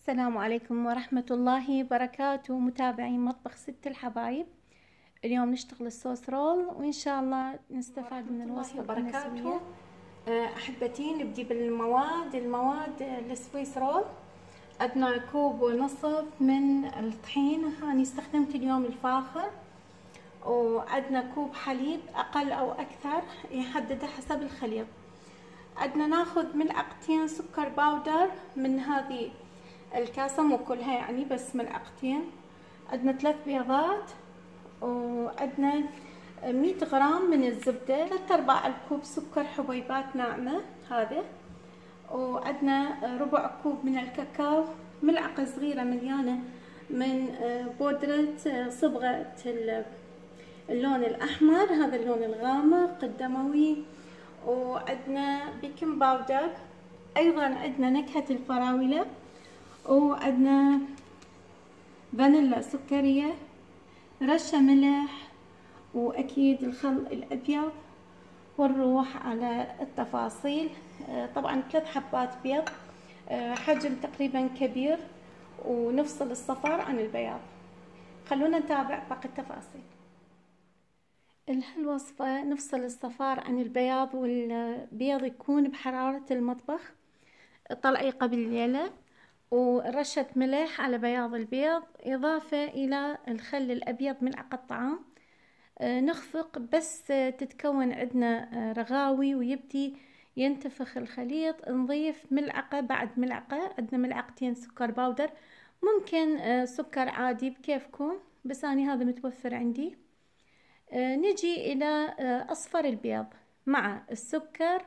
السلام عليكم ورحمة الله وبركاته متابعين مطبخ ست الحبايب. اليوم نشتغل الصوص رول وإن شاء الله نستفاد من الوصفة وبركاته. أحبتي نبدي المواد السويس رول. عندنا كوب ونصف من الطحين، هاني استخدمت اليوم الفاخر، وعندنا كوب حليب أقل أو أكثر يحدده حسب الخليط. عندنا ناخذ ملعقتين سكر باودر من هذه الكاسة، مو كلها يعني بس ملعقتين. عندنا 3 بيضات، وعندنا 100 غرام من الزبدة، 3/4 الكوب سكر حبيبات ناعمة هذا، وعندنا ربع كوب من الكاكاو، ملعقة صغيرة مليانة من بودرة صبغة اللون الأحمر، هذا اللون الغامق الدموي، وعندنا بيكنج باودر، أيضا عندنا نكهة الفراولة، وعندنا فانيلا سكرية، رشة ملح، وأكيد الخل الأبيض. ونروح على التفاصيل. طبعا 3 حبات بيض، حجم تقريبا كبير، ونفصل الصفار عن البياض. خلونا نتابع باقي التفاصيل. الوصفة نفصل الصفار عن البياض، والبيض يكون بحرارة المطبخ، طلعي قبل الليلة، ورشة ملح على بياض البيض، إضافة إلى الخل الأبيض ملعقة طعام. نخفق بس تتكون عندنا رغاوي ويبدي ينتفخ الخليط. نضيف ملعقة بعد ملعقة، عندنا ملعقتين سكر باودر، ممكن سكر عادي بكيفكم، بس أنا هذا متوفر عندي. نجي إلى أصفر البيض مع السكر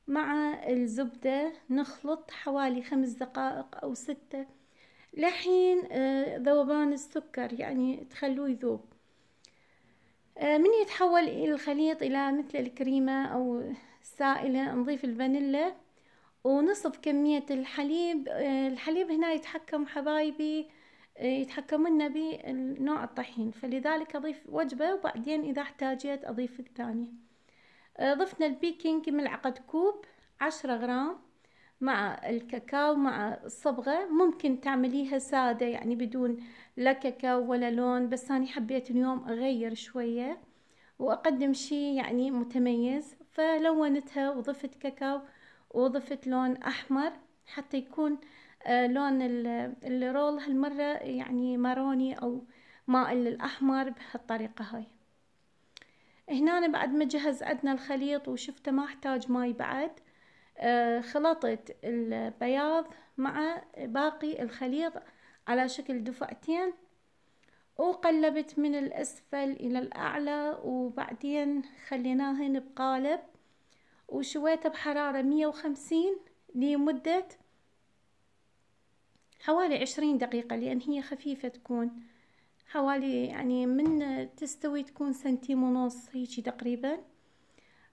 مع الزبدة، نخلط حوالي 5 دقائق أو 6 لحين ذوبان السكر، يعني تخلوه يذوب. من يتحول الخليط إلى مثل الكريمة أو سائلة، نضيف الفانيلا ونصف كمية الحليب. الحليب هنا يتحكم حبايبي، يتحكمون بنوع الطحين، فلذلك أضيف وجبة، وبعدين إذا احتاجت أضيف الثانية. ضفنا البيكنج ملعقة كوب 10 غرام مع الكاكاو مع الصبغة. ممكن تعمليها سادة يعني بدون لا كاكاو ولا لون، بس أنا حبيت اليوم أغير شوية وأقدم شي يعني متميز، فلونتها وضفت كاكاو وضفت لون أحمر حتى يكون لون الرول هالمرة يعني ماروني أو مائل للأحمر بهالطريقة هاي. هنا بعد ما جهز عندنا الخليط وشفته ما احتاج ماي بعد، خلطت البياض مع باقي الخليط على شكل دفعتين، وقلبت من الأسفل إلى الأعلى، وبعدين خليناهن بقالب وشويته بحرارة 150 لمدة حوالي 20 دقيقة، لأن هي خفيفة تكون حوالي يعني من تستوي تكون 1.5 سم هيجي تقريبا.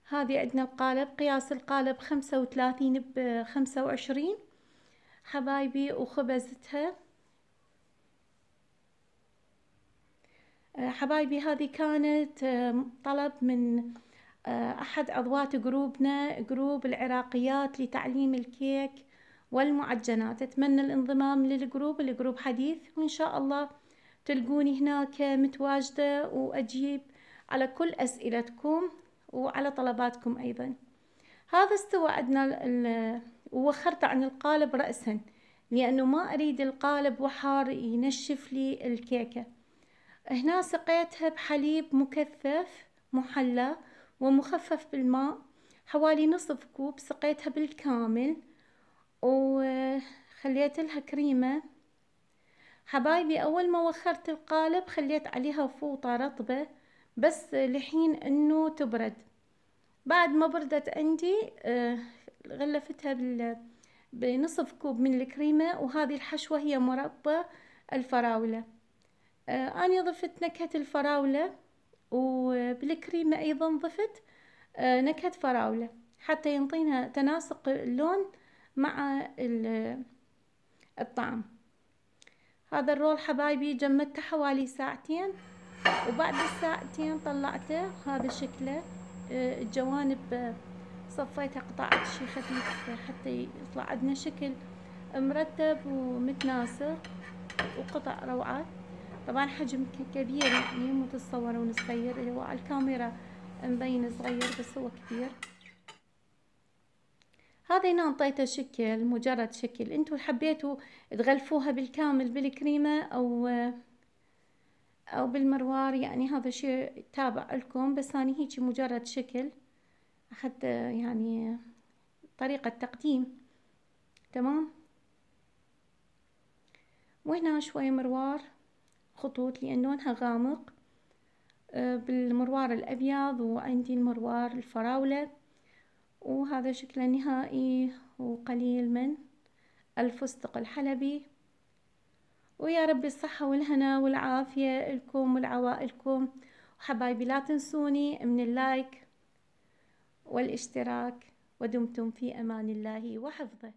هذه عندنا القالب، قياس القالب 35 ب25 حبايبي، وخبزتها. حبايبي هذه كانت طلب من أحد عضوات جروبنا، جروب العراقيات لتعليم الكيك والمعجنات. أتمنى الانضمام للجروب، الجروب حديث، وإن شاء الله تلقوني هناك متواجدة وأجيب على كل أسئلتكم وعلى طلباتكم أيضا. هذا استوى عندنا ووخرت عن القالب رأسا، لأنه ما أريد القالب وحار ينشف لي الكيكة. هنا سقيتها بحليب مكثف محلى ومخفف بالماء، حوالي نصف كوب سقيتها بالكامل، وخليت لها كريمة. حبايبي أول ما وخرت القالب خليت عليها فوطة رطبة بس لحين إنه تبرد. بعد ما بردت عندي غلفتها بنصف كوب من الكريمة، وهذه الحشوة هي مربى الفراولة. أنا ضفت نكهة الفراولة، وبالكريمة أيضا ضفت نكهة فراولة حتى ينطينا تناسق اللون مع الطعم. هذا الرول حبايبي جمدته حوالي 2 ساعة، وبعد الساعتين طلعته هذا شكله. الجوانب صفيتها قطعت شي خفيف حتى يطلع عندنا شكل مرتب ومتناسق وقطع روعة. طبعا حجم كبير يعني مو تتصورون صغير، هو على الكاميرا مبين صغير بس هو كبير. هذا هنا انطيته شكل، مجرد شكل. انتوا حبيتوا تغلفوها بالكامل بالكريمة او بالمروار، يعني هذا شيء تابع لكم، بس اني هيجي مجرد شكل حتى يعني طريقة تقديم. تمام. وهنا شوي مروار خطوط لان لونها غامق بالمروار الابيض، وعندي المروار الفراولة. وهذا شكله النهائي، وقليل من الفستق الحلبي. ويا رب الصحة والهنا والعافية لكم ولعوائلكم. وحبايبي لا تنسوني من اللايك والاشتراك، ودمتم في امان الله وحفظه.